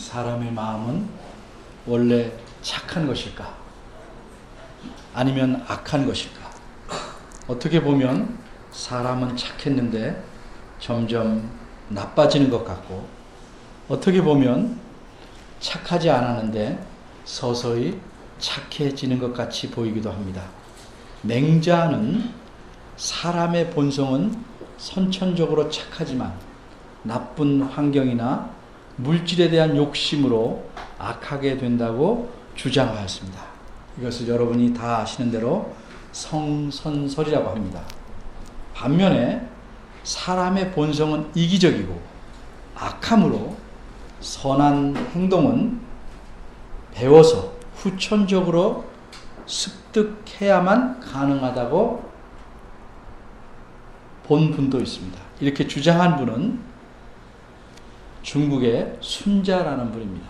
사람의 마음은 원래 착한 것일까? 아니면 악한 것일까? 어떻게 보면 사람은 착했는데 점점 나빠지는 것 같고, 어떻게 보면 착하지 않았는데 서서히 착해지는 것 같이 보이기도 합니다. 맹자는 사람의 본성은 선천적으로 착하지만 나쁜 환경이나 물질에 대한 욕심으로 악하게 된다고 주장하였습니다. 이것을 여러분이 다 아시는 대로 성선설이라고 합니다. 반면에 사람의 본성은 이기적이고 악함으로 선한 행동은 배워서 후천적으로 습득해야만 가능하다고 본 분도 있습니다. 이렇게 주장한 분은 중국의 순자라는 분입니다.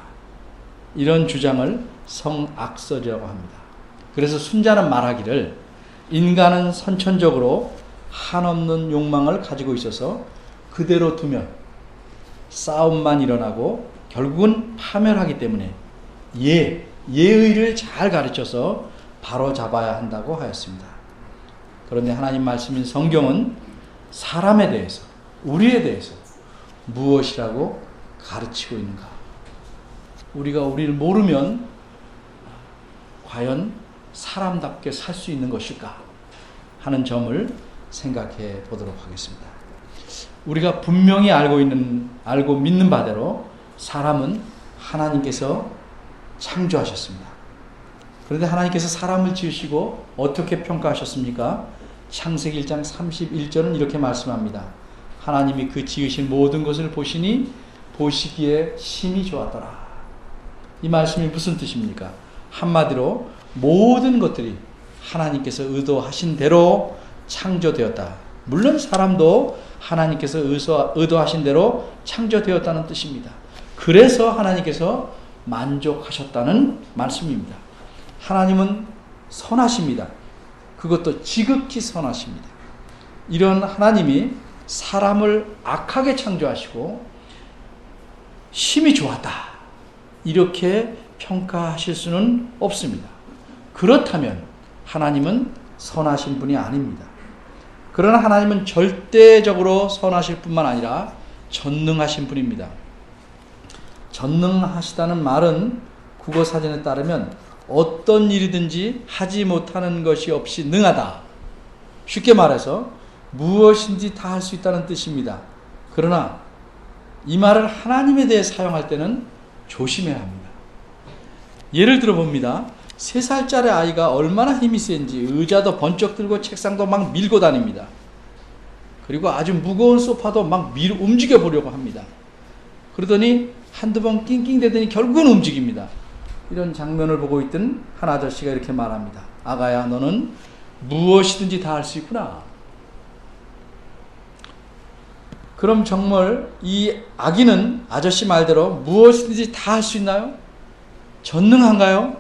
이런 주장을 성악설이라고 합니다. 그래서 순자는 말하기를 인간은 선천적으로 한없는 욕망을 가지고 있어서 그대로 두면 싸움만 일어나고 결국은 파멸하기 때문에 예의를 잘 가르쳐서 바로 잡아야 한다고 하였습니다. 그런데 하나님 말씀인 성경은 사람에 대해서, 우리에 대해서 무엇이라고 가르치고 있는가? 우리가 우리를 모르면 과연 사람답게 살 수 있는 것일까? 하는 점을 생각해 보도록 하겠습니다. 우리가 분명히 알고 믿는 바대로 사람은 하나님께서 창조하셨습니다. 그런데 하나님께서 사람을 지으시고 어떻게 평가하셨습니까? 창세기 1장 31절은 이렇게 말씀합니다. 하나님이 그 지으신 모든 것을 보시니 보시기에 심히 좋았더라. 이 말씀이 무슨 뜻입니까? 한마디로 모든 것들이 하나님께서 의도하신 대로 창조되었다. 물론 사람도 하나님께서 의도하신 대로 창조되었다는 뜻입니다. 그래서 하나님께서 만족하셨다는 말씀입니다. 하나님은 선하십니다. 그것도 지극히 선하십니다. 이런 하나님이 사람을 악하게 창조하시고 심히 좋았다, 이렇게 평가하실 수는 없습니다. 그렇다면 하나님은 선하신 분이 아닙니다. 그러나 하나님은 절대적으로 선하실 뿐만 아니라 전능하신 분입니다. 전능하시다는 말은 국어사전에 따르면 어떤 일이든지 하지 못하는 것이 없이 능하다. 쉽게 말해서 무엇인지 다 할 수 있다는 뜻입니다. 그러나 이 말을 하나님에 대해 사용할 때는 조심해야 합니다. 예를 들어 봅니다. 3살짜리 아이가 얼마나 힘이 센지 의자도 번쩍 들고 책상도 막 밀고 다닙니다. 그리고 아주 무거운 소파도 막 움직여 보려고 합니다. 그러더니 한두 번 낑낑대더니 결국은 움직입니다. 이런 장면을 보고 있던 한 아저씨가 이렇게 말합니다. 아가야, 너는 무엇이든지 다 할 수 있구나. 그럼 정말 이 아기는 아저씨 말대로 무엇이든지 다 할 수 있나요? 전능한가요?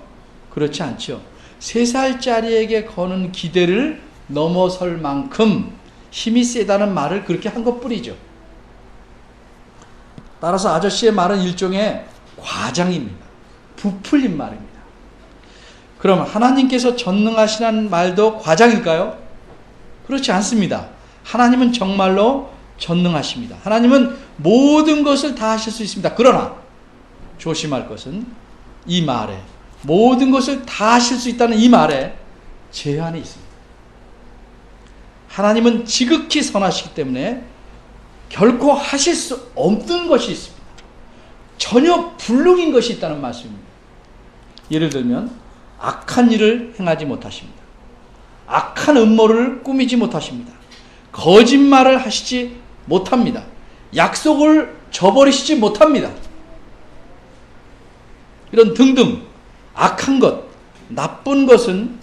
그렇지 않죠. 3살짜리에게 거는 기대를 넘어설 만큼 힘이 세다는 말을 그렇게 한 것뿐이죠. 따라서 아저씨의 말은 일종의 과장입니다. 부풀린 말입니다. 그럼 하나님께서 전능하시다는 말도 과장일까요? 그렇지 않습니다. 하나님은 정말로 전능하십니다. 하나님은 모든 것을 다 하실 수 있습니다. 그러나 조심할 것은 이 말에, 모든 것을 다 하실 수 있다는 이 말에 제한이 있습니다. 하나님은 지극히 선하시기 때문에 결코 하실 수 없는 것이 있습니다. 전혀 불능인 것이 있다는 말씀입니다. 예를 들면 악한 일을 행하지 못하십니다. 악한 음모를 꾸미지 못하십니다. 거짓말을 하시지 못합니다. 약속을 저버리시지 못합니다. 이런 등등 악한 것, 나쁜 것은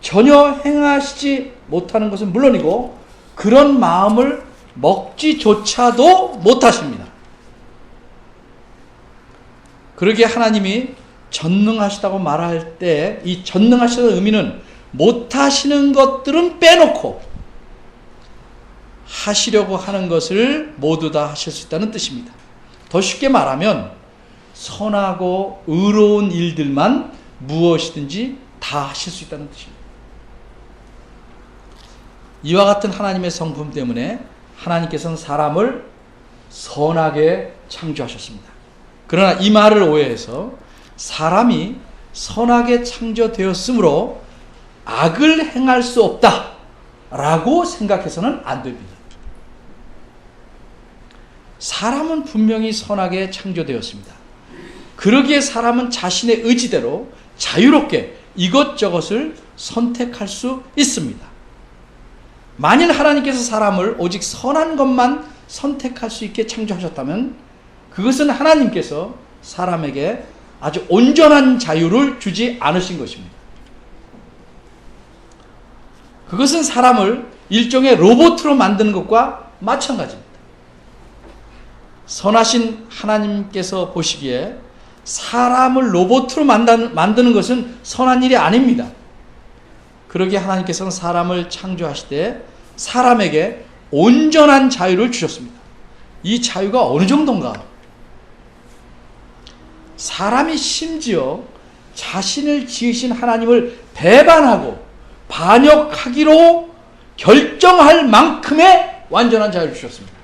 전혀 행하시지 못하는 것은 물론이고 그런 마음을 먹지조차도 못하십니다. 그러기에 하나님이 전능하시다고 말할 때 이 전능하시다는 의미는 못하시는 것들은 빼놓고 하시려고 하는 것을 모두 다 하실 수 있다는 뜻입니다. 더 쉽게 말하면 선하고 의로운 일들만 무엇이든지 다 하실 수 있다는 뜻입니다. 이와 같은 하나님의 성품 때문에 하나님께서는 사람을 선하게 창조하셨습니다. 그러나 이 말을 오해해서 사람이 선하게 창조되었으므로 악을 행할 수 없다라고 생각해서는 안 됩니다. 사람은 분명히 선하게 창조되었습니다. 그러기에 사람은 자신의 의지대로 자유롭게 이것저것을 선택할 수 있습니다. 만일 하나님께서 사람을 오직 선한 것만 선택할 수 있게 창조하셨다면 그것은 하나님께서 사람에게 아주 온전한 자유를 주지 않으신 것입니다. 그것은 사람을 일종의 로봇으로 만드는 것과 마찬가지입니다. 선하신 하나님께서 보시기에 사람을 로봇으로 만드는 것은 선한 일이 아닙니다. 그러기에 하나님께서는 사람을 창조하실 때 사람에게 온전한 자유를 주셨습니다. 이 자유가 어느 정도인가? 사람이 심지어 자신을 지으신 하나님을 배반하고 반역하기로 결정할 만큼의 완전한 자유를 주셨습니다.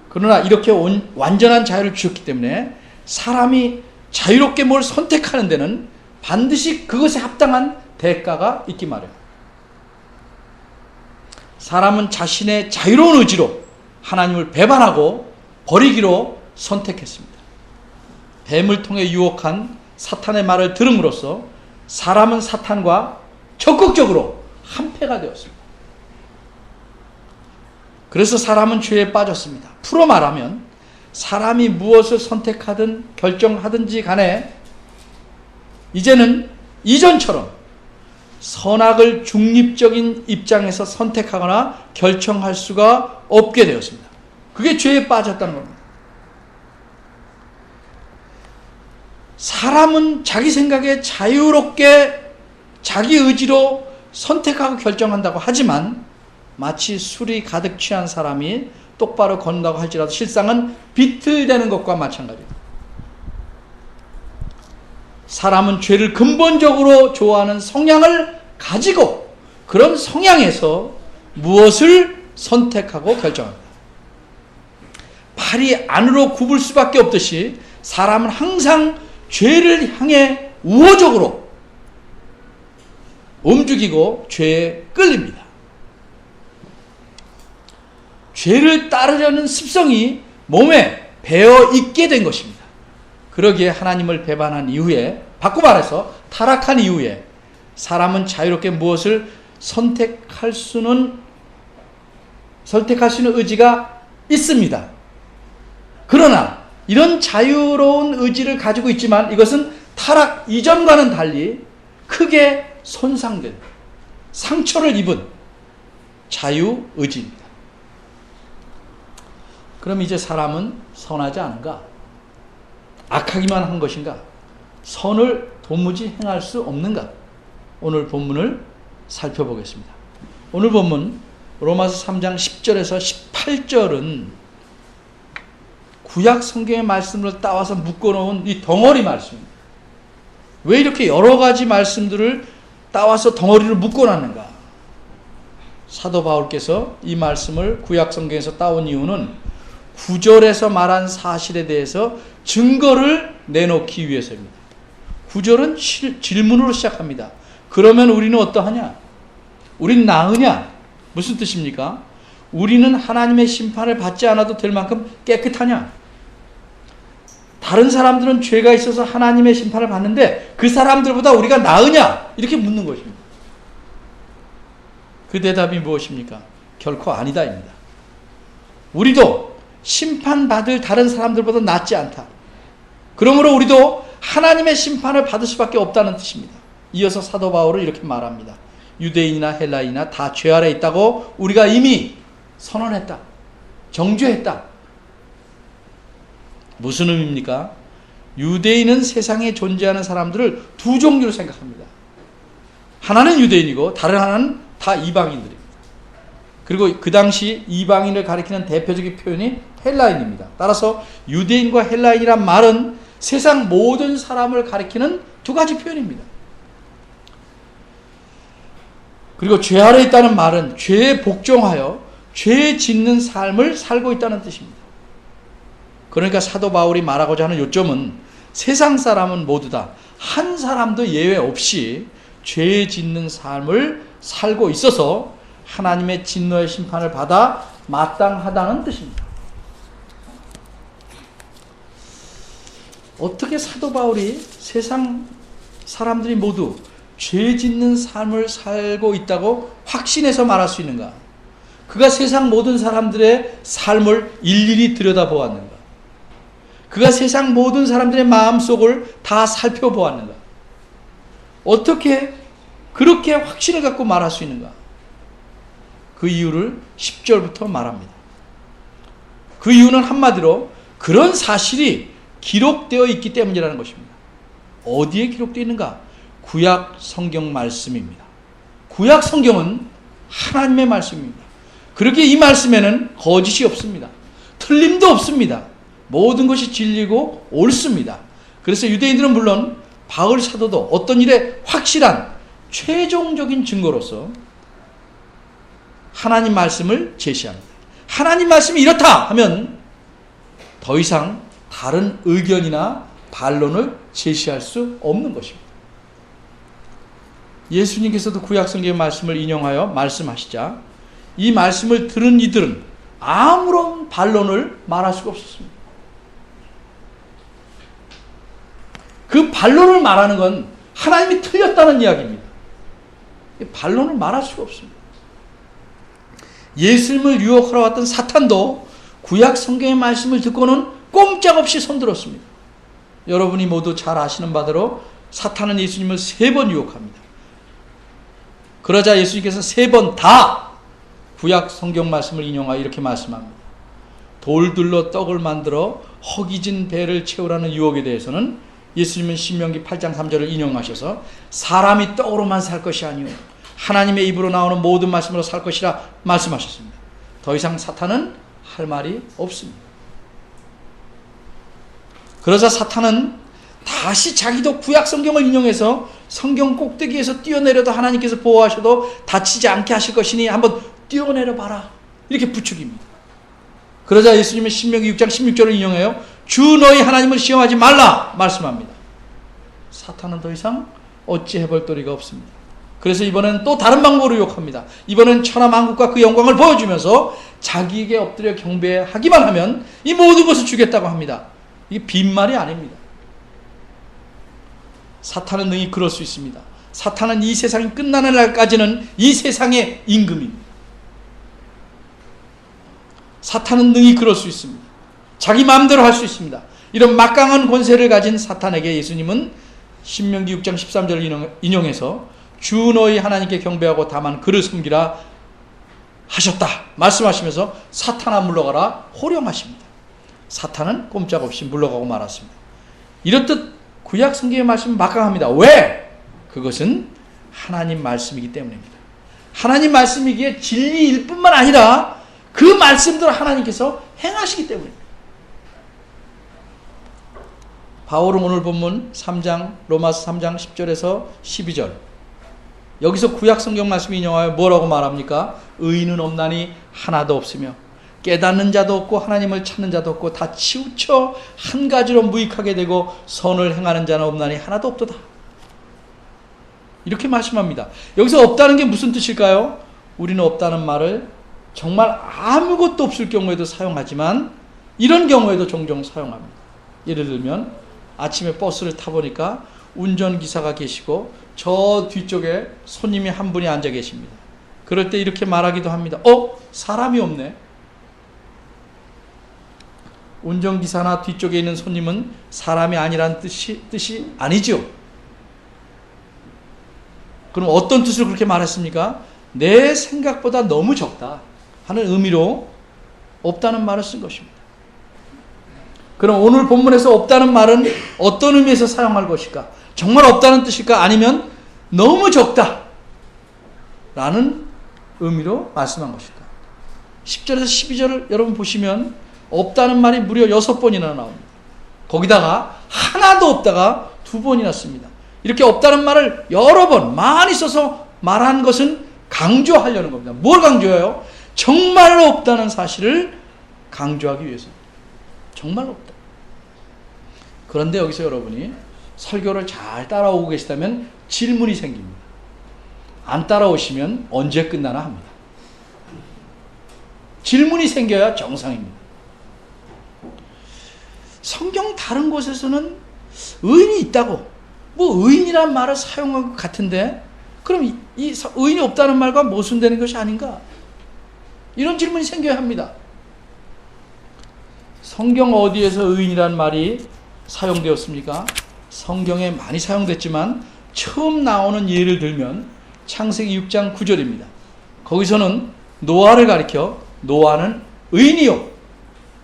그러나 이렇게 완전한 자유를 주셨기 때문에 사람이 자유롭게 뭘 선택하는 데는 반드시 그것에 합당한 대가가 있기 마련. 사람은 자신의 자유로운 의지로 하나님을 배반하고 버리기로 선택했습니다. 뱀을 통해 유혹한 사탄의 말을 들음으로써 사람은 사탄과 적극적으로 한패가 되었습니다. 그래서 사람은 죄에 빠졌습니다. 풀어 말하면 사람이 무엇을 선택하든 결정하든지 간에 이제는 이전처럼 선악을 중립적인 입장에서 선택하거나 결정할 수가 없게 되었습니다. 그게 죄에 빠졌다는 겁니다. 사람은 자기 생각에 자유롭게 자기 의지로 선택하고 결정한다고 하지만 마치 술이 가득 취한 사람이 똑바로 걷는다고 할지라도 실상은 비틀대는 것과 마찬가지입니다. 사람은 죄를 근본적으로 좋아하는 성향을 가지고 그런 성향에서 무엇을 선택하고 결정합니다. 팔이 안으로 굽을 수밖에 없듯이 사람은 항상 죄를 향해 우호적으로 움직이고 죄에 끌립니다. 죄를 따르려는 습성이 몸에 배어 있게 된 것입니다. 그러기에 하나님을 배반한 이후에, 바꿔 말해서 타락한 이후에 사람은 자유롭게 무엇을 선택할 수 있는 의지가 있습니다. 그러나 이런 자유로운 의지를 가지고 있지만 이것은 타락 이전과는 달리 크게 손상된, 상처를 입은 자유의지입니다. 그럼 이제 사람은 선하지 않은가? 악하기만 한 것인가? 선을 도무지 행할 수 없는가? 오늘 본문을 살펴보겠습니다. 오늘 본문 로마서 3장 10절에서 18절은 구약 성경의 말씀을 따와서 묶어놓은 이 덩어리 말씀입니다. 왜 이렇게 여러 가지 말씀들을 따와서 덩어리를 묶어놨는가? 사도 바울께서 이 말씀을 구약 성경에서 따온 이유는 9절에서 말한 사실에 대해서 증거를 내놓기 위해서입니다. 9절은 질문으로 시작합니다. 그러면 우리는 어떠하냐? 우린 나으냐? 무슨 뜻입니까? 우리는 하나님의 심판을 받지 않아도 될 만큼 깨끗하냐? 다른 사람들은 죄가 있어서 하나님의 심판을 받는데 그 사람들보다 우리가 나으냐? 이렇게 묻는 것입니다. 그 대답이 무엇입니까? 결코 아니다입니다. 우리도 심판받을 다른 사람들보다 낫지 않다. 그러므로 우리도 하나님의 심판을 받을 수밖에 없다는 뜻입니다. 이어서 사도 바울은 이렇게 말합니다. 유대인이나 헬라인이나 다 죄 아래 있다고 우리가 이미 선언했다. 정죄했다. 무슨 의미입니까? 유대인은 세상에 존재하는 사람들을 두 종류로 생각합니다. 하나는 유대인이고 다른 하나는 다 이방인들입니다. 그리고 그 당시 이방인을 가리키는 대표적인 표현이 헬라인입니다. 따라서 유대인과 헬라인이란 말은 세상 모든 사람을 가리키는 두 가지 표현입니다. 그리고 죄 아래 있다는 말은 죄에 복종하여 죄 짓는 삶을 살고 있다는 뜻입니다. 그러니까 사도 바울이 말하고자 하는 요점은 세상 사람은 모두 다 한 사람도 예외 없이 죄 짓는 삶을 살고 있어서 하나님의 진노의 심판을 받아 마땅하다는 뜻입니다. 어떻게 사도 바울이 세상 사람들이 모두 죄 짓는 삶을 살고 있다고 확신해서 말할 수 있는가? 그가 세상 모든 사람들의 삶을 일일이 들여다보았는가? 그가 세상 모든 사람들의 마음속을 다 살펴보았는가? 어떻게 그렇게 확신을 갖고 말할 수 있는가? 그 이유를 10절부터 말합니다. 그 이유는 한마디로 그런 사실이 기록되어 있기 때문이라는 것입니다. 어디에 기록되어 있는가? 구약 성경 말씀입니다. 구약 성경은 하나님의 말씀입니다. 그렇게 이 말씀에는 거짓이 없습니다. 틀림도 없습니다. 모든 것이 진리고 옳습니다. 그래서 유대인들은 물론 바울 사도도 어떤 일에 확실한 최종적인 증거로서 하나님 말씀을 제시합니다. 하나님 말씀이 이렇다 하면 더 이상 다른 의견이나 반론을 제시할 수 없는 것입니다. 예수님께서도 구약 성경의 말씀을 인용하여 말씀하시자 이 말씀을 들은 이들은 아무런 반론을 말할 수가 없었습니다. 그 반론을 말하는 건 하나님이 틀렸다는 이야기입니다. 반론을 말할 수가 없습니다. 예수님을 유혹하러 왔던 사탄도 구약 성경의 말씀을 듣고는 꼼짝없이 손들었습니다. 여러분이 모두 잘 아시는 바대로 사탄은 예수님을 3번 유혹합니다. 그러자 예수님께서 3번 다 구약 성경 말씀을 인용하여 이렇게 말씀합니다. 돌들로 떡을 만들어 허기진 배를 채우라는 유혹에 대해서는 예수님은 신명기 8장 3절을 인용하셔서 사람이 떡으로만 살 것이 아니오 하나님의 입으로 나오는 모든 말씀으로 살 것이라 말씀하셨습니다. 더 이상 사탄은 할 말이 없습니다. 그러자 사탄은 다시 자기도 구약 성경을 인용해서 성경 꼭대기에서 뛰어내려도 하나님께서 보호하셔도 다치지 않게 하실 것이니 한번 뛰어내려 봐라 이렇게 부추깁니다. 그러자 예수님은 신명기 6장 16절을 인용해요. 주 너희 하나님을 시험하지 말라 말씀합니다. 사탄은 더 이상 어찌 해볼 도리가 없습니다. 그래서 이번에는 또 다른 방법으로 유혹합니다. 이번엔 천하만국과 그 영광을 보여주면서 자기에게 엎드려 경배하기만 하면 이 모든 것을 주겠다고 합니다. 이게 빈말이 아닙니다. 사탄은 능히 그럴 수 있습니다. 사탄은 이 세상이 끝나는 날까지는 이 세상의 임금입니다. 사탄은 능히 그럴 수 있습니다. 자기 마음대로 할 수 있습니다. 이런 막강한 권세를 가진 사탄에게 예수님은 신명기 6장 13절을 인용해서 주 너희 하나님께 경배하고 다만 그를 섬기라 하셨다 말씀하시면서 사탄아 물러가라 호령하십니다. 사탄은 꼼짝없이 물러가고 말았습니다. 이렇듯 구약 성경의 말씀은 막강합니다. 왜? 그것은 하나님 말씀이기 때문입니다. 하나님 말씀이기에 진리일 뿐만 아니라 그 말씀대로 하나님께서 행하시기 때문입니다. 바울은 오늘 본문 3장 로마서 3장 10절에서 12절 여기서 구약 성경 말씀 인용하여 뭐라고 말합니까? 의인은 없나니 하나도 없으며 깨닫는 자도 없고 하나님을 찾는 자도 없고 다 치우쳐 한 가지로 무익하게 되고 선을 행하는 자는 없나니 하나도 없도다. 이렇게 말씀합니다. 여기서 없다는 게 무슨 뜻일까요? 우리는 없다는 말을 정말 아무것도 없을 경우에도 사용하지만 이런 경우에도 종종 사용합니다. 예를 들면 아침에 버스를 타보니까 운전기사가 계시고 저 뒤쪽에 손님이 한 분이 앉아 계십니다. 그럴 때 이렇게 말하기도 합니다. 사람이 없네. 운전기사나 뒤쪽에 있는 손님은 사람이 아니란 뜻이 아니죠. 그럼 어떤 뜻으로 그렇게 말했습니까? 내 생각보다 너무 적다 하는 의미로 없다는 말을 쓴 것입니다. 그럼 오늘 본문에서 없다는 말은 어떤 의미에서 사용할 것일까? 정말 없다는 뜻일까? 아니면 너무 적다 라는 의미로 말씀한 것일까? 10절에서 12절을 여러분 보시면 없다는 말이 무려 6번이나 나옵니다. 거기다가 하나도 없다가 2번이나 씁니다. 이렇게 없다는 말을 여러 번 많이 써서 말한 것은 강조하려는 겁니다. 뭘 강조해요? 정말로 없다는 사실을 강조하기 위해서입니다. 정말로 없다. 그런데 여기서 여러분이 설교를 잘 따라오고 계시다면 질문이 생깁니다. 안 따라오시면 언제 끝나나 합니다. 질문이 생겨야 정상입니다. 성경 다른 곳에서는 의인이 있다고, 뭐 의인이란 말을 사용한 것 같은데, 그럼 이 의인이 없다는 말과 모순되는 것이 아닌가? 이런 질문이 생겨야 합니다. 성경 어디에서 의인이란 말이 사용되었습니까? 성경에 많이 사용됐지만 처음 나오는 예를 들면 창세기 6장 9절입니다. 거기서는 노아를 가리켜 노아는 의인이요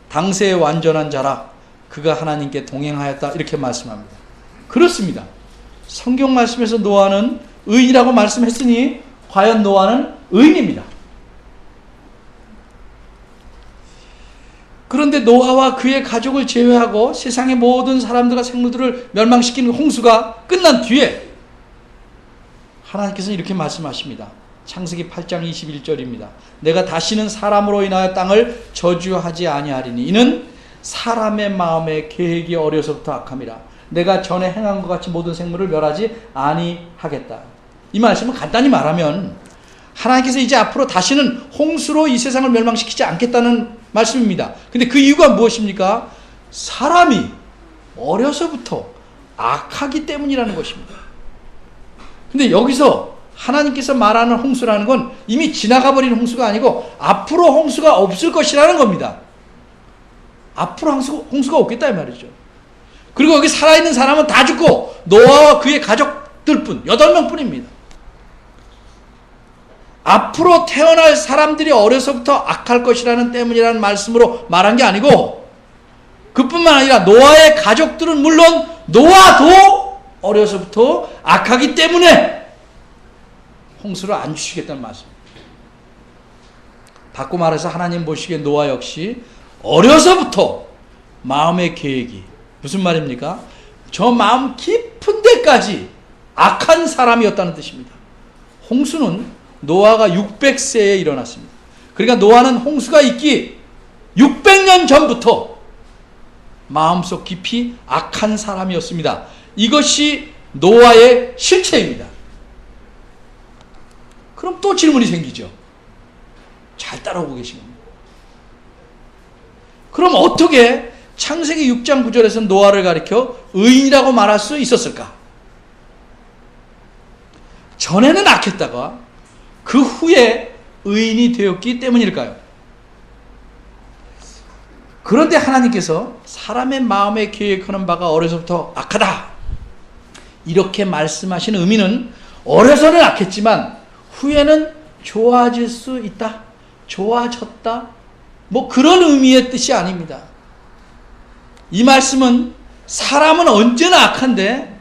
당세의 완전한 자라 그가 하나님께 동행하였다 이렇게 말씀합니다. 그렇습니다. 성경 말씀에서 노아는 의인이라고 말씀했으니 과연 노아는 의인입니다. 그런데 노아와 그의 가족을 제외하고 세상의 모든 사람들과 생물들을 멸망시키는 홍수가 끝난 뒤에 하나님께서는 이렇게 말씀하십니다. 창세기 8장 21절입니다. 내가 다시는 사람으로 인하여 땅을 저주하지 아니하리니 이는 사람의 마음의 계획이 어려서부터 악함이라. 내가 전에 행한 것 같이 모든 생물을 멸하지 아니하겠다. 이 말씀은 간단히 말하면 하나님께서 이제 앞으로 다시는 홍수로 이 세상을 멸망시키지 않겠다는 말씀입니다. 근데 그 이유가 무엇입니까? 사람이 어려서부터 악하기 때문이라는 것입니다. 근데 여기서 하나님께서 말하는 홍수라는 건 이미 지나가 버린 홍수가 아니고 앞으로 홍수가 없을 것이라는 겁니다. 앞으로 홍수가 없겠다 이 말이죠. 그리고 여기 살아있는 사람은 다 죽고 노아와 그의 가족들뿐 8명 뿐입니다. 앞으로 태어날 사람들이 어려서부터 악할 것이라는 때문이라는 말씀으로 말한 게 아니고 그뿐만 아니라 노아의 가족들은 물론 노아도 어려서부터 악하기 때문에 홍수를 안 주시겠다는 말씀입니다. 바꿔 말해서 하나님 보시기에 노아 역시 어려서부터 마음의 계획이 무슨 말입니까? 저 마음 깊은 데까지 악한 사람이었다는 뜻입니다. 홍수는 노아가 600세에 일어났습니다. 그러니까 노아는 홍수가 있기 600년 전부터 마음속 깊이 악한 사람이었습니다. 이것이 노아의 실체입니다. 그럼 또 질문이 생기죠. 잘 따라오고 계신 겁니다. 그럼 어떻게 창세기 6장 9절에서 노아를 가리켜 의인이라고 말할 수 있었을까? 전에는 악했다가 그 후에 의인이 되었기 때문일까요? 그런데 하나님께서 사람의 마음에 계획하는 바가 어려서부터 악하다 이렇게 말씀하신 의미는 어려서는 악했지만 후에는 좋아질 수 있다, 좋아졌다, 뭐 그런 의미의 뜻이 아닙니다. 이 말씀은 사람은 언제나 악한데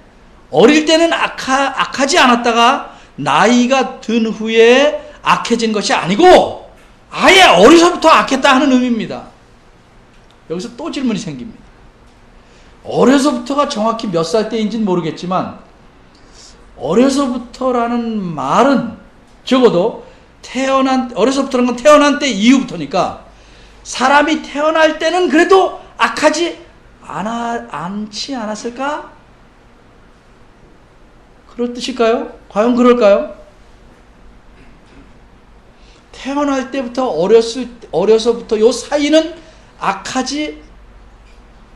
어릴 때는 악하지 않았다가 나이가 든 후에 악해진 것이 아니고 아예 어려서부터 악했다 하는 의미입니다. 여기서 또 질문이 생깁니다. 어려서부터가 정확히 몇 살 때인지는 모르겠지만 어려서부터라는 말은 적어도 어려서부터라는 건 태어난 때 이후부터니까 사람이 태어날 때는 그래도 악하지 않지 않았을까? 그럴 뜻일까요? 과연 그럴까요? 태어날 때부터 어려서부터 요 사이는 악하지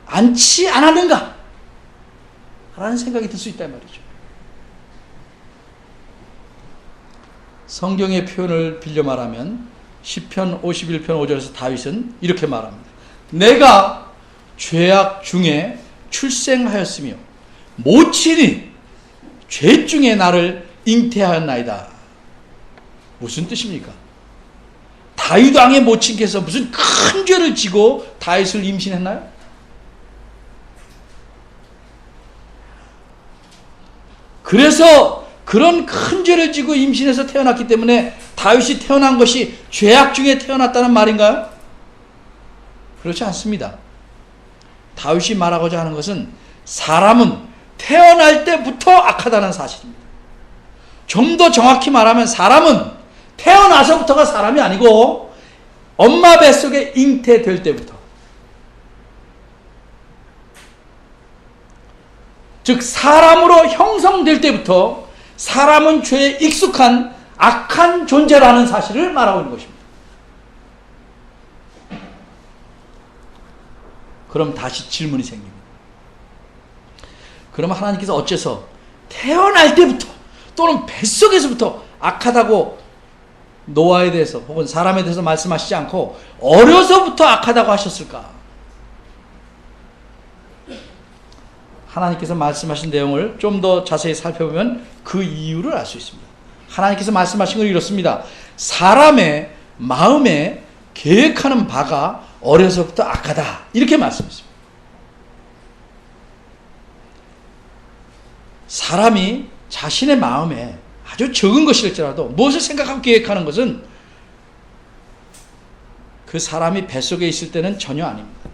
않지 않았는가? 라는 생각이 들 수 있단 말이죠. 성경의 표현을 빌려 말하면 시편 51편 5절에서 다윗은 이렇게 말합니다. 내가 죄악 중에 출생하였으며 모친이 죄 중에 나를 잉태하였나이다. 무슨 뜻입니까? 다윗 왕의 모친께서 무슨 큰 죄를 지고 다윗을 임신했나요? 그래서 그런 큰 죄를 지고 임신해서 태어났기 때문에 다윗이 태어난 것이 죄악 중에 태어났다는 말인가요? 그렇지 않습니다. 다윗이 말하고자 하는 것은 사람은 태어날 때부터 악하다는 사실입니다. 좀 더 정확히 말하면 사람은 태어나서부터가 사람이 아니고 엄마 뱃속에 잉태될 때부터, 즉 사람으로 형성될 때부터 사람은 죄에 익숙한 악한 존재라는 사실을 말하고 있는 것입니다. 그럼 다시 질문이 생깁니다. 그럼 하나님께서 어째서 태어날 때부터 또는 뱃속에서부터 악하다고 노아에 대해서 혹은 사람에 대해서 말씀하시지 않고 어려서부터 악하다고 하셨을까? 하나님께서 말씀하신 내용을 좀 더 자세히 살펴보면 그 이유를 알 수 있습니다. 하나님께서 말씀하신 건 이렇습니다. 사람의 마음에 계획하는 바가 어려서부터 악하다, 이렇게 말씀했습니다. 사람이 자신의 마음에 아주 적은 것일지라도 무엇을 생각하고 계획하는 것은 그 사람이 뱃속에 있을 때는 전혀 아닙니다.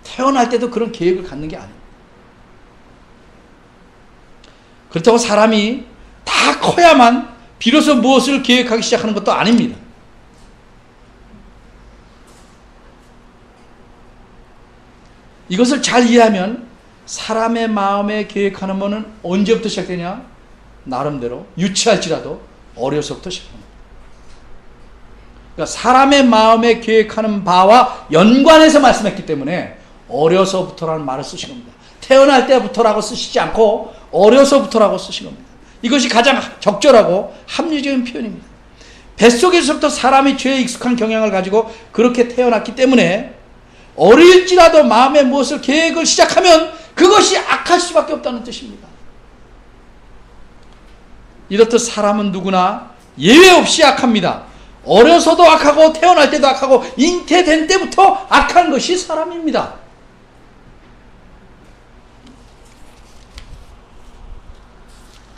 태어날 때도 그런 계획을 갖는 게 아닙니다. 그렇다고 사람이 다 커야만 비로소 무엇을 계획하기 시작하는 것도 아닙니다. 이것을 잘 이해하면 사람의 마음에 계획하는 것은 언제부터 시작되냐? 나름대로 유치할지라도 어려서부터 시작합니다. 그러니까 사람의 마음에 계획하는 바와 연관해서 말씀했기 때문에 어려서부터라는 말을 쓰신 겁니다. 태어날 때부터라고 쓰시지 않고 어려서부터라고 쓰신 겁니다. 이것이 가장 적절하고 합리적인 표현입니다. 뱃속에서부터 사람이 죄에 익숙한 경향을 가지고 그렇게 태어났기 때문에 어릴지라도 마음에 무엇을 계획을 시작하면 그것이 악할 수밖에 없다는 뜻입니다. 이렇듯 사람은 누구나 예외 없이 악합니다. 어려서도 악하고 태어날 때도 악하고 잉태된 때부터 악한 것이 사람입니다.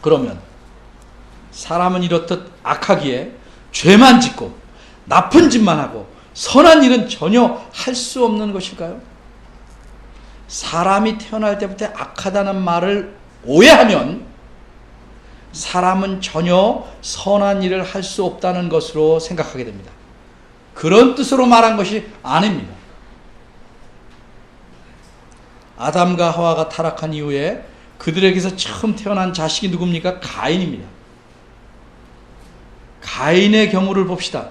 그러면 사람은 이렇듯 악하기에 죄만 짓고 나쁜 짓만 하고 선한 일은 전혀 할 수 없는 것일까요? 사람이 태어날 때부터 악하다는 말을 오해하면 사람은 전혀 선한 일을 할 수 없다는 것으로 생각하게 됩니다. 그런 뜻으로 말한 것이 아닙니다. 아담과 하와가 타락한 이후에 그들에게서 처음 태어난 자식이 누굽니까? 가인입니다. 가인의 경우를 봅시다.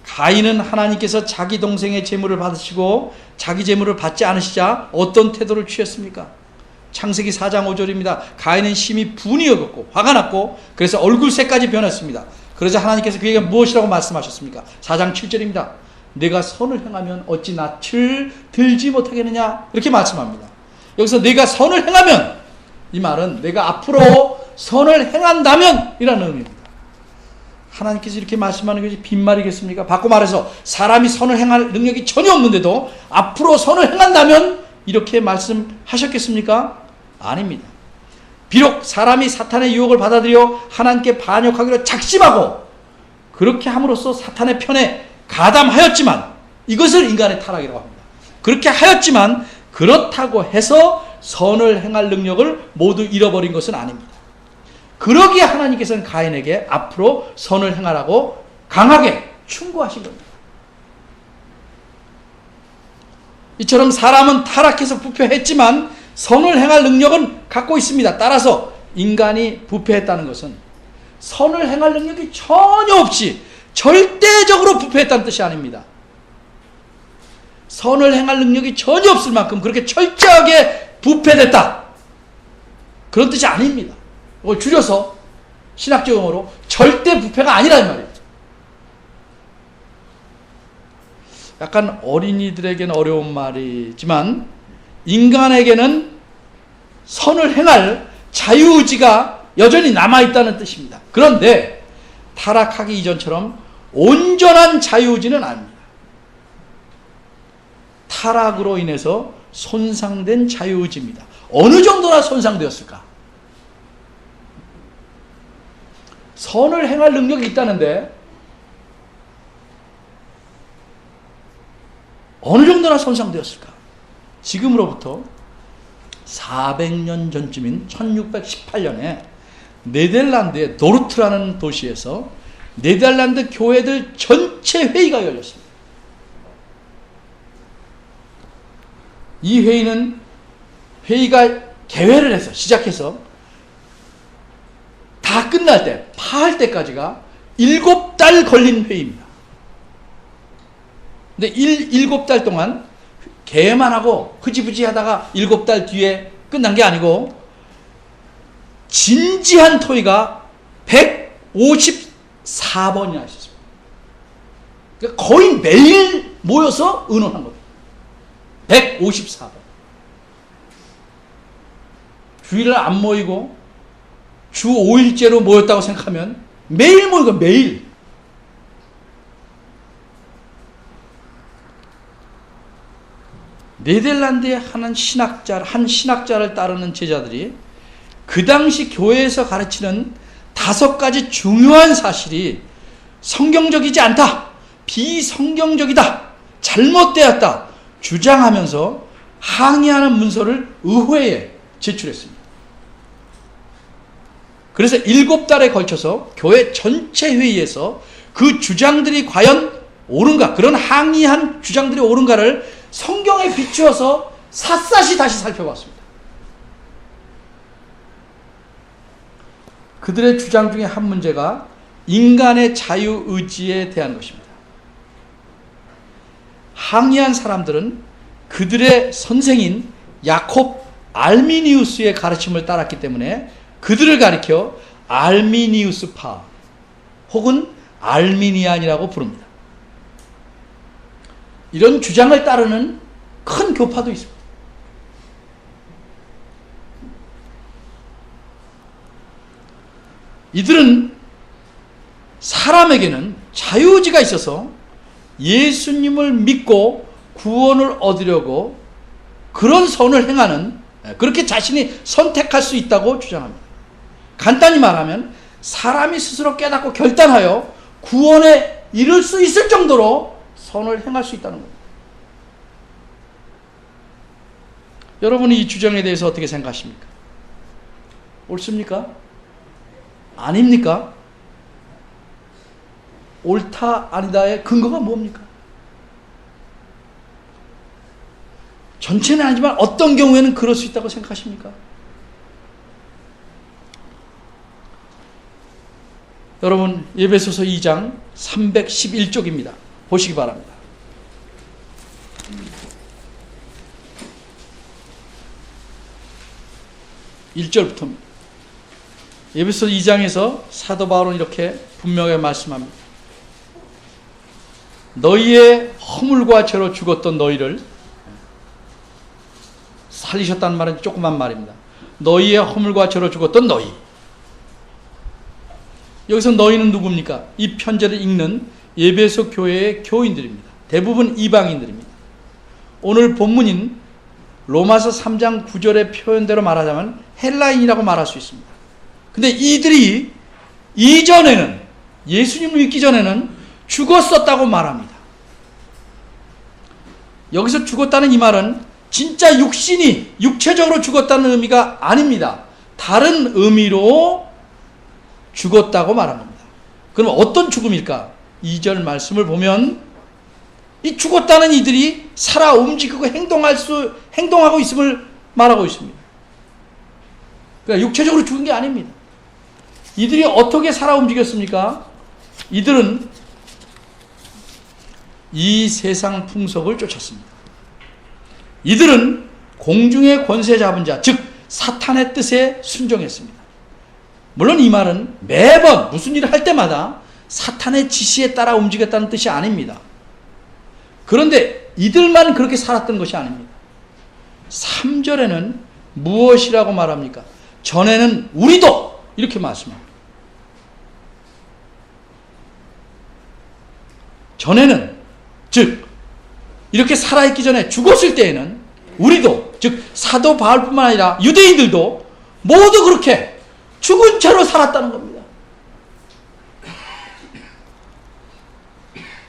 가인은 하나님께서 자기 동생의 재물을 받으시고 자기 재물을 받지 않으시자 어떤 태도를 취했습니까? 창세기 4장 5절입니다. 가인은 심히 분이 여겼고 화가 났고 그래서 얼굴색까지 변했습니다. 그러자 하나님께서 그에게 무엇이라고 말씀하셨습니까? 4장 7절입니다. 내가 선을 행하면 어찌 낯을 들지 못하겠느냐, 이렇게 말씀합니다. 여기서 내가 선을 행하면, 이 말은 내가 앞으로 선을 행한다면 이라는 의미입니다. 하나님께서 이렇게 말씀하는 것이 빈말이겠습니까? 바꿔 말해서 사람이 선을 행할 능력이 전혀 없는데도 앞으로 선을 행한다면 이렇게 말씀하셨겠습니까? 아닙니다. 비록 사람이 사탄의 유혹을 받아들여 하나님께 반역하기로 작심하고 그렇게 함으로써 사탄의 편에 가담하였지만, 이것을 인간의 타락이라고 합니다. 그렇게 하였지만 그렇다고 해서 선을 행할 능력을 모두 잃어버린 것은 아닙니다. 그러기에 하나님께서는 가인에게 앞으로 선을 행하라고 강하게 충고하신 겁니다. 이처럼 사람은 타락해서 부패했지만 선을 행할 능력은 갖고 있습니다. 따라서 인간이 부패했다는 것은 선을 행할 능력이 전혀 없이 절대적으로 부패했다는 뜻이 아닙니다. 선을 행할 능력이 전혀 없을 만큼 그렇게 철저하게 부패됐다, 그런 뜻이 아닙니다. 이걸 줄여서 신학적 용어로 절대 부패가 아니라는 말이에요. 약간 어린이들에게는 어려운 말이지만 인간에게는 선을 행할 자유의지가 여전히 남아있다는 뜻입니다. 그런데 타락하기 이전처럼 온전한 자유의지는 아닙니다. 타락으로 인해서 손상된 자유의지입니다. 어느 정도나 손상되었을까? 선을 행할 능력이 있다는데 어느 정도나 손상되었을까? 지금으로부터 400년 전쯤인 1618년에 네덜란드의 도르트라는 도시에서 네덜란드 교회들 전체 회의가 열렸습니다. 이 회의가 개회를 해서 시작해서 다 끝날 때, 파할 때까지가 7달 걸린 회의입니다. 근데 7달 동안 개회만 하고 흐지부지 하다가 7달 뒤에 끝난 게 아니고 진지한 토의가 154번이나 있었습니다. 그러니까 거의 매일 모여서 의논한 겁니다. 154번. 주일날 안 모이고 주 5일째로 모였다고 생각하면 매일 모이고 매일. 네덜란드의 한 신학자를 따르는 제자들이 그 당시 교회에서 가르치는 5가지 중요한 사실이 성경적이지 않다, 비성경적이다, 잘못되었다 주장하면서 항의하는 문서를 의회에 제출했습니다. 그래서 7달에 걸쳐서 교회 전체 회의에서 그 주장들이 과연 옳은가, 그런 항의한 주장들이 옳은가를 성경에 비추어서 샅샅이 다시 살펴봤습니다. 그들의 주장 중에 한 문제가 인간의 자유의지에 대한 것입니다. 항의한 사람들은 그들의 선생인 야콥 알미니우스의 가르침을 따랐기 때문에 그들을 가리켜 알미니우스파 혹은 알미니안이라고 부릅니다. 이런 주장을 따르는 큰 교파도 있습니다. 이들은 사람에게는 자유의지가 있어서 예수님을 믿고 구원을 얻으려고 그런 선을 행하는, 그렇게 자신이 선택할 수 있다고 주장합니다. 간단히 말하면 사람이 스스로 깨닫고 결단하여 구원에 이를 수 있을 정도로 선을 행할 수 있다는 겁니다. 여러분이 이 주장에 대해서 어떻게 생각하십니까? 옳습니까? 아닙니까? 옳다 아니다의 근거가 뭡니까? 전체는 아니지만 어떤 경우에는 그럴 수 있다고 생각하십니까? 여러분, 에베소서 2장 311쪽입니다. 보시기 바랍니다. (1절부터입니다) 에베소서 2장에서 사도 바울은 이렇게 분명하게 말씀합니다. 너희의 허물과 죄로 죽었던 너희를, 살리셨다는 말은 조그만 말입니다. 너희의 허물과 죄로 죽었던 너희. 여기서 너희는 누굽니까? 이 편지를 읽는 에베소 교회의 교인들입니다. 대부분 이방인들입니다. 오늘 본문인 로마서 3장 9절의 표현대로 말하자면 헬라인이라고 말할 수 있습니다. 근데 이들이 이전에는, 예수님을 믿기 전에는 죽었었다고 말합니다. 여기서 죽었다는 이 말은 진짜 육신이 육체적으로 죽었다는 의미가 아닙니다. 다른 의미로 죽었다고 말한 겁니다. 그럼 어떤 죽음일까? 2절 말씀을 보면 이 죽었다는 이들이 살아 움직이고 행동하고 있음을 말하고 있습니다. 그러니까 육체적으로 죽은 게 아닙니다. 이들이 어떻게 살아 움직였습니까? 이들은 이 세상 풍속을 쫓았습니다. 이들은 공중의 권세 잡은 자, 즉 사탄의 뜻에 순종했습니다. 물론 이 말은 매번 무슨 일을 할 때마다 사탄의 지시에 따라 움직였다는 뜻이 아닙니다. 그런데 이들만 그렇게 살았던 것이 아닙니다. 3절에는 무엇이라고 말합니까? 전에는 우리도 이렇게 말씀합니다. 전에는, 즉 이렇게 살아있기 전에 죽었을 때에는 우리도, 즉 사도 바울뿐만 아니라 유대인들도 모두 그렇게 죽은 채로 살았다는 겁니다.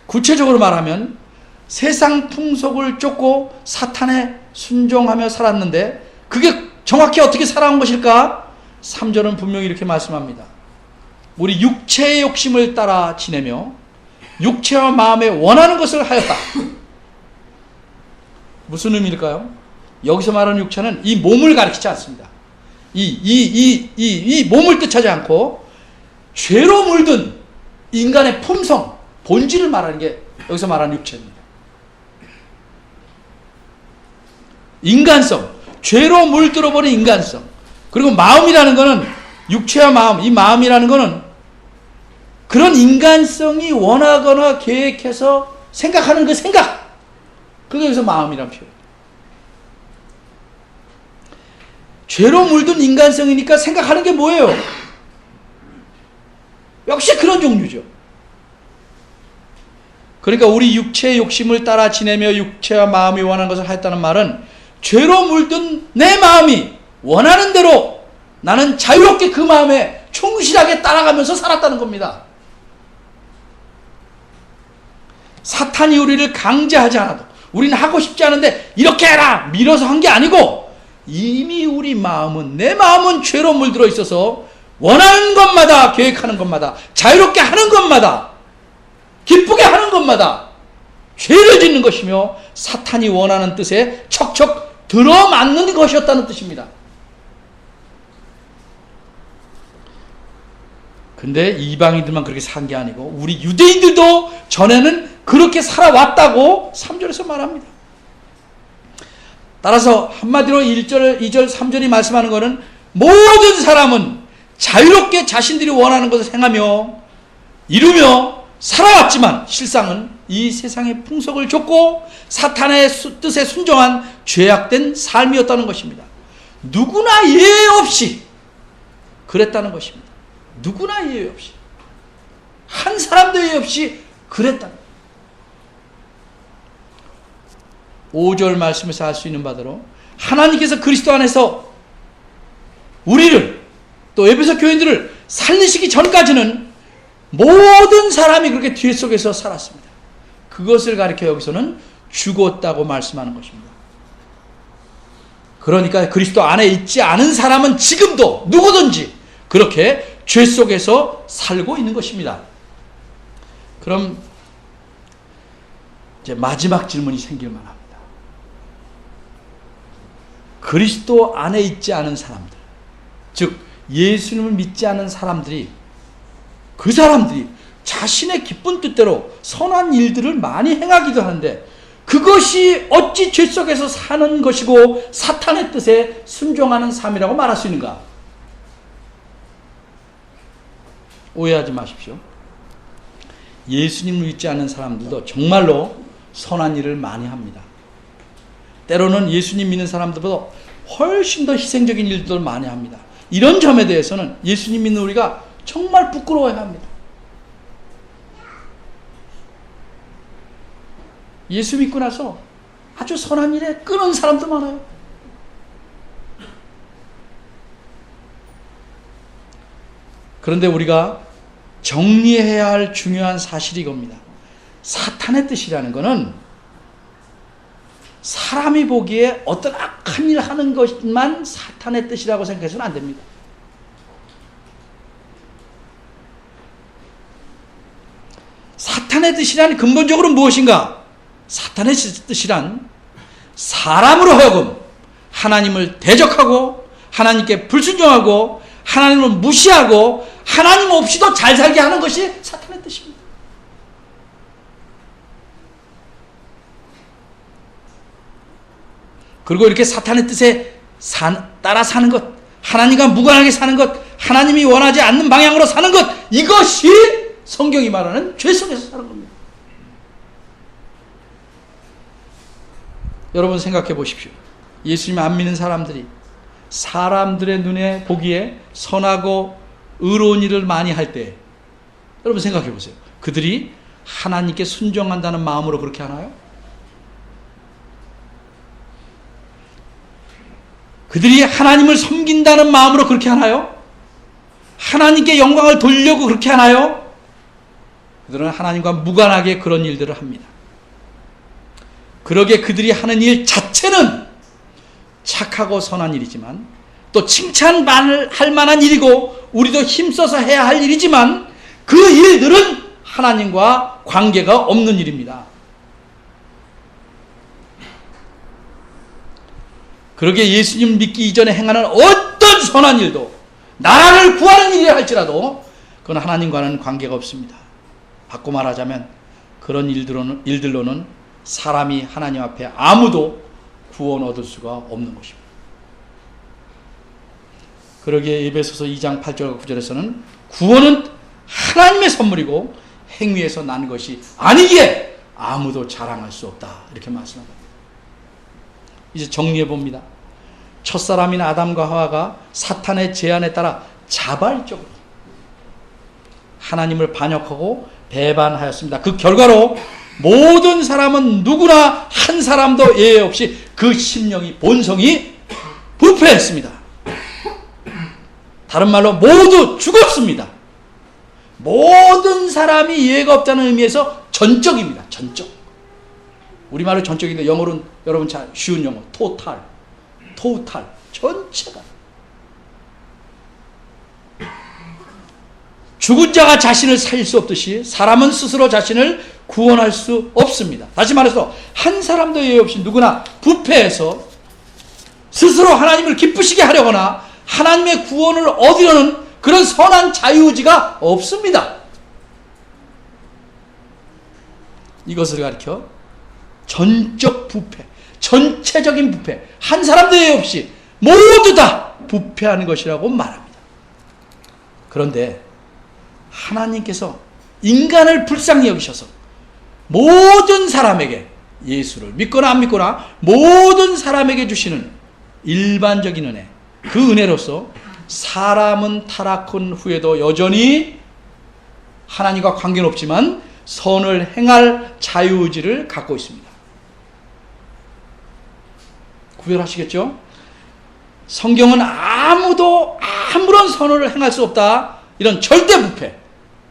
구체적으로 말하면 세상 풍속을 쫓고 사탄에 순종하며 살았는데 그게 정확히 어떻게 살아온 것일까? 3절은 분명히 이렇게 말씀합니다. 우리 육체의 욕심을 따라 지내며 육체와 마음에 원하는 것을 하였다. 무슨 의미일까요? 여기서 말하는 육체는 이 몸을 가리키지 않습니다. 이 몸을 뜻하지 않고 죄로 물든 인간의 품성, 본질을 말하는 게 여기서 말하는 육체입니다. 인간성, 죄로 물들어버린 인간성. 그리고 마음이라는 것은 육체와 마음, 이 마음이라는 것은 그런 인간성이 원하거나 계획해서 생각하는 그 생각. 그게 여기서 마음이라는 표현. 죄로 물든 인간성이니까 생각하는 게 뭐예요? 역시 그런 종류죠. 그러니까 우리 육체의 욕심을 따라 지내며 육체와 마음이 원하는 것을 하였다는 말은 죄로 물든 내 마음이 원하는 대로 나는 자유롭게 그 마음에 충실하게 따라가면서 살았다는 겁니다. 사탄이 우리를 강제하지 않아도 우리는 하고 싶지 않은데 이렇게 해라 밀어서 한 게 아니고 이미 우리 마음은 내 마음은 죄로 물들어 있어서 원하는 것마다 계획하는 것마다 자유롭게 하는 것마다 기쁘게 하는 것마다 죄를 짓는 것이며 사탄이 원하는 뜻에 척척 들어맞는 것이었다는 뜻입니다. 근데 이방인들만 그렇게 산 게 아니고 우리 유대인들도 전에는 그렇게 살아왔다고 3절에서 말합니다. 따라서 한마디로 1절, 2절, 3절이 말씀하는 것은 모든 사람은 자유롭게 자신들이 원하는 것을 행하며 이루며 살아왔지만 실상은 이 세상의 풍속을 좇고 사탄의 뜻에 순종한 죄악된 삶이었다는 것입니다. 누구나 예외 없이 그랬다는 것입니다. 누구나 예외 없이 한 사람도 예외 없이 그랬다는 것입니다. 5절 말씀에서 알 수 있는 바대로 하나님께서 그리스도 안에서 우리를 또 에베소 교인들을 살리시기 전까지는 모든 사람이 그렇게 뒤 속에서 살았습니다. 그것을 가리켜 여기서는 죽었다고 말씀하는 것입니다. 그러니까 그리스도 안에 있지 않은 사람은 지금도 누구든지 그렇게 죄 속에서 살고 있는 것입니다. 그럼 이제 마지막 질문이 생길 만합니다. 그리스도 안에 있지 않은 사람들, 즉 예수님을 믿지 않은 사람들이 그 사람들이 자신의 기쁜 뜻대로 선한 일들을 많이 행하기도 하는데 그것이 어찌 죄 속에서 사는 것이고 사탄의 뜻에 순종하는 삶이라고 말할 수 있는가? 오해하지 마십시오. 예수님을 믿지 않는 사람들도 정말로 선한 일을 많이 합니다. 때로는 예수님 믿는 사람들보다 훨씬 더 희생적인 일들을 많이 합니다. 이런 점에 대해서는 예수님 믿는 우리가 정말 부끄러워해야 합니다. 예수 믿고 나서 아주 선한 일에 끄는 사람도 많아요. 그런데 우리가 정리해야 할 중요한 사실이 이겁니다. 사탄의 뜻이라는 것은 사람이 보기에 어떤 악한 일을 하는 것만 사탄의 뜻이라고 생각해서는 안 됩니다. 사탄의 뜻이란 근본적으로 무엇인가? 사탄의 뜻이란 사람으로 하여금 하나님을 대적하고 하나님께 불순종하고 하나님을 무시하고 하나님 없이도 잘 살게 하는 것이 사탄의 뜻입니다. 그리고 이렇게 사탄의 뜻에 따라 사는 것, 하나님과 무관하게 사는 것, 하나님이 원하지 않는 방향으로 사는 것, 이것이 성경이 말하는 죄 속에서 사는 겁니다. 여러분 생각해 보십시오. 예수님 안 믿는 사람들이 사람들의 눈에 보기에 선하고 의로운 일을 많이 할 때 여러분 생각해 보세요. 그들이 하나님께 순종한다는 마음으로 그렇게 하나요? 그들이 하나님을 섬긴다는 마음으로 그렇게 하나요? 하나님께 영광을 돌려고 그렇게 하나요? 그들은 하나님과 무관하게 그런 일들을 합니다. 그러게 그들이 하는 일 자체는 착하고 선한 일이지만 또 칭찬할 만한 일이고 우리도 힘써서 해야 할 일이지만 그 일들은 하나님과 관계가 없는 일입니다. 그러게 예수님 믿기 이전에 행하는 어떤 선한 일도 나라를 구하는 일이라 할지라도 그건 하나님과는 관계가 없습니다. 바꿔 말하자면 그런 일들로는 사람이 하나님 앞에 아무도 구원 얻을 수가 없는 것입니다. 그러기에 에베소서 2장 8절 9절에서는 구원은 하나님의 선물이고 행위에서 난 것이 아니기에 아무도 자랑할 수 없다 이렇게 말씀합니다. 이제 정리해 봅니다. 첫사람인 아담과 하와가 사탄의 제안에 따라 자발적으로 하나님을 반역하고 배반하였습니다. 그 결과로 모든 사람은 누구나 한 사람도 예외 없이 그 심령이 본성이 부패했습니다. 다른 말로 모두 죽었습니다. 모든 사람이 예외가 없다는 의미에서 전적입니다. 전적. 우리말로 전적인데 영어로는 여러분 잘 쉬운 영어 토탈 전체가. 죽은 자가 자신을 살릴 수 없듯이 사람은 스스로 자신을 구원할 수 없습니다. 다시 말해서 한 사람도 예외 없이 누구나 부패해서 스스로 하나님을 기쁘시게 하려거나 하나님의 구원을 얻으려는 그런 선한 자유의지가 없습니다. 이것을 가리켜 전적 부패, 전체적인 부패, 한 사람도 예외 없이 모두 다 부패하는 것이라고 말합니다. 그런데 하나님께서 인간을 불쌍히 여기셔서 모든 사람에게 예수를 믿거나 안 믿거나 모든 사람에게 주시는 일반적인 은혜, 그 은혜로서 사람은 타락한 후에도 여전히 하나님과 관계는 없지만 선을 행할 자유의지를 갖고 있습니다. 구별하시겠죠? 성경은 아무도 아무런 선을 행할 수 없다, 이런 절대 부패,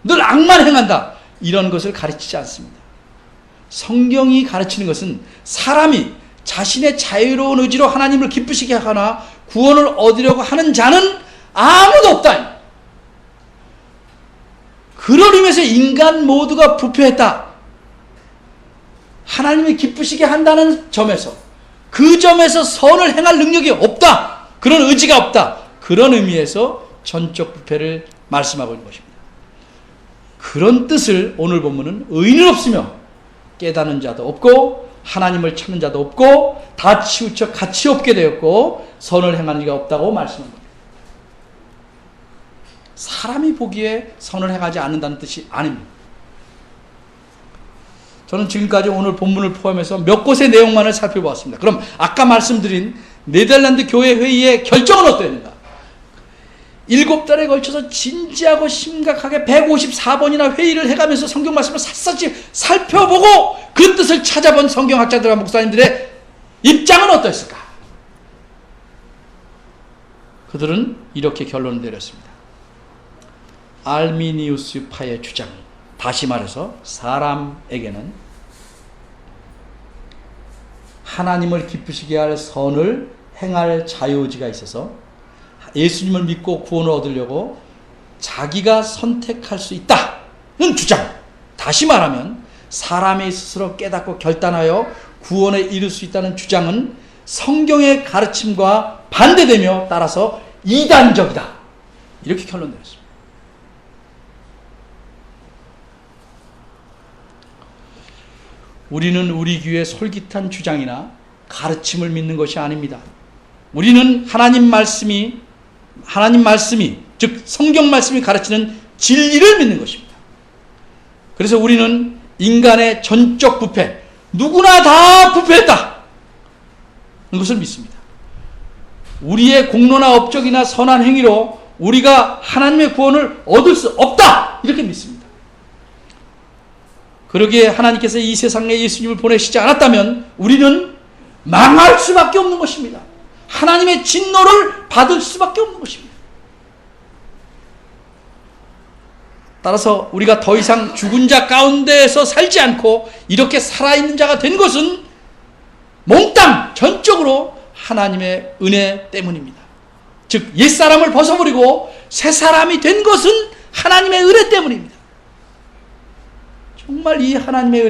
늘 악만 행한다, 이런 것을 가르치지 않습니다. 성경이 가르치는 것은 사람이 자신의 자유로운 의지로 하나님을 기쁘시게 하거나 구원을 얻으려고 하는 자는 아무도 없다. 그런 의미에서 인간 모두가 부패했다. 하나님이 기쁘시게 한다는 점에서, 그 점에서 선을 행할 능력이 없다, 그런 의지가 없다, 그런 의미에서 전적 부패를 말씀하고 있는 것입니다. 그런 뜻을 오늘 본문은 의인은 없으며 깨닫는 자도 없고 하나님을 찾는 자도 없고 다 치우쳐 가치 없게 되었고 선을 행하는 이가 없다고 말씀합니다. 사람이 보기에 선을 행하지 않는다는 뜻이 아닙니다. 저는 지금까지 오늘 본문을 포함해서 몇 곳의 내용만을 살펴보았습니다. 그럼 아까 말씀드린 네덜란드 교회 회의의 결정은 어땠는가? 7달에 걸쳐서 진지하고 심각하게 154번이나 회의를 해가면서 성경 말씀을 샅샅이 살펴보고 그 뜻을 찾아본 성경학자들과 목사님들의 입장은 어떠했을까? 그들은 이렇게 결론을 내렸습니다. 알미니우스파의 주장, 다시 말해서 사람에게는 하나님을 기쁘시게 할 선을 행할 자유의지가 있어서 예수님을 믿고 구원을 얻으려고 자기가 선택할 수 있다는 주장, 다시 말하면 사람이 스스로 깨닫고 결단하여 구원에 이를 수 있다는 주장은 성경의 가르침과 반대되며 따라서 이단적이다, 이렇게 결론 내렸습니다. 우리는 우리 교회의 솔깃한 주장이나 가르침을 믿는 것이 아닙니다. 우리는 하나님 말씀이 즉 성경 말씀이 가르치는 진리를 믿는 것입니다. 그래서 우리는 인간의 전적 부패, 누구나 다 부패했다, 이것을 믿습니다. 우리의 공로나 업적이나 선한 행위로 우리가 하나님의 구원을 얻을 수 없다, 이렇게 믿습니다. 그러기에 하나님께서 이 세상에 예수님을 보내시지 않았다면 우리는 망할 수밖에 없는 것입니다. 하나님의 진노를 받을 수밖에 없는 것입니다. 따라서 우리가 더 이상 죽은 자 가운데에서 살지 않고 이렇게 살아있는 자가 된 것은 몽땅 전적으로 하나님의 은혜 때문입니다. 즉 옛사람을 벗어버리고 새사람이 된 것은 하나님의 은혜 때문입니다. 정말 이 하나님의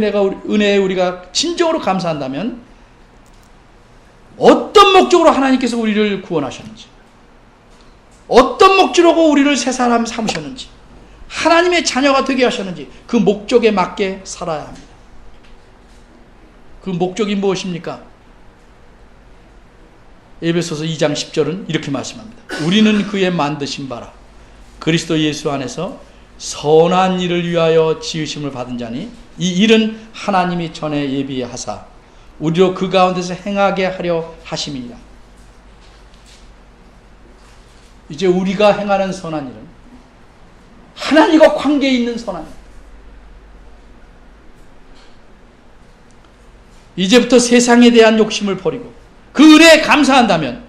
은혜에 우리가 진정으로 감사한다면 어떤 목적으로 하나님께서 우리를 구원하셨는지, 어떤 목적으로 우리를 새사람 삼으셨는지, 하나님의 자녀가 되게 하셨는지 그 목적에 맞게 살아야 합니다. 그 목적이 무엇입니까? 에베소서 2장 10절은 이렇게 말씀합니다. 우리는 그의 만드신 바라 그리스도 예수 안에서 선한 일을 위하여 지으심을 받은 자니 이 일은 하나님이 전에 예비하사 우리로 그 가운데서 행하게 하려 하심이니라. 이제 우리가 행하는 선한 일은 하나님과 관계에 있는 선한 일. 이제부터 세상에 대한 욕심을 버리고 그 은혜에 감사한다면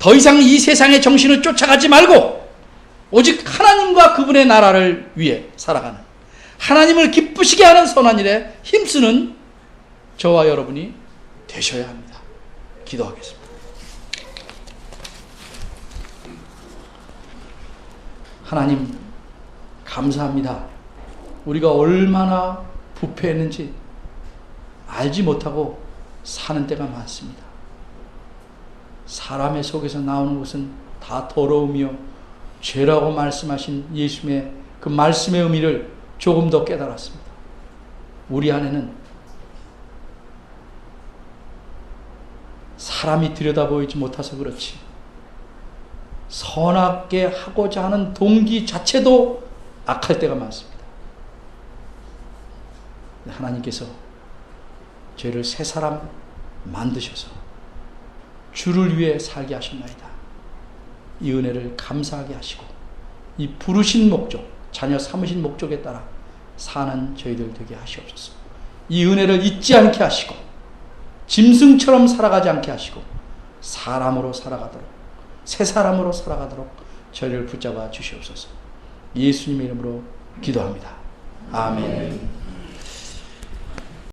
더 이상 이 세상의 정신을 쫓아가지 말고 오직 하나님과 그분의 나라를 위해 살아가는, 하나님을 기쁘시게 하는 선한 일에 힘쓰는 저와 여러분이 되셔야 합니다. 기도하겠습니다. 하나님 감사합니다. 우리가 얼마나 부패했는지 알지 못하고 사는 때가 많습니다. 사람의 속에서 나오는 것은 다 더러우며 죄라고 말씀하신 예수님의 그 말씀의 의미를 조금 더 깨달았습니다. 우리 안에는 사람이 들여다보이지 못해서 그렇지 선하게 하고자 하는 동기 자체도 악할 때가 많습니다. 하나님께서 저희를 새 사람 만드셔서 주를 위해 살게 하셨나이다. 이 은혜를 감사하게 하시고 이 부르신 목적, 자녀 삼으신 목적에 따라 사는 저희들 되게 하시옵소서. 이 은혜를 잊지 않게 하시고 짐승처럼 살아가지 않게 하시고 사람으로 살아가도록, 새 사람으로 살아가도록 저희를 붙잡아 주시옵소서. 예수님의 이름으로 기도합니다. 아멘.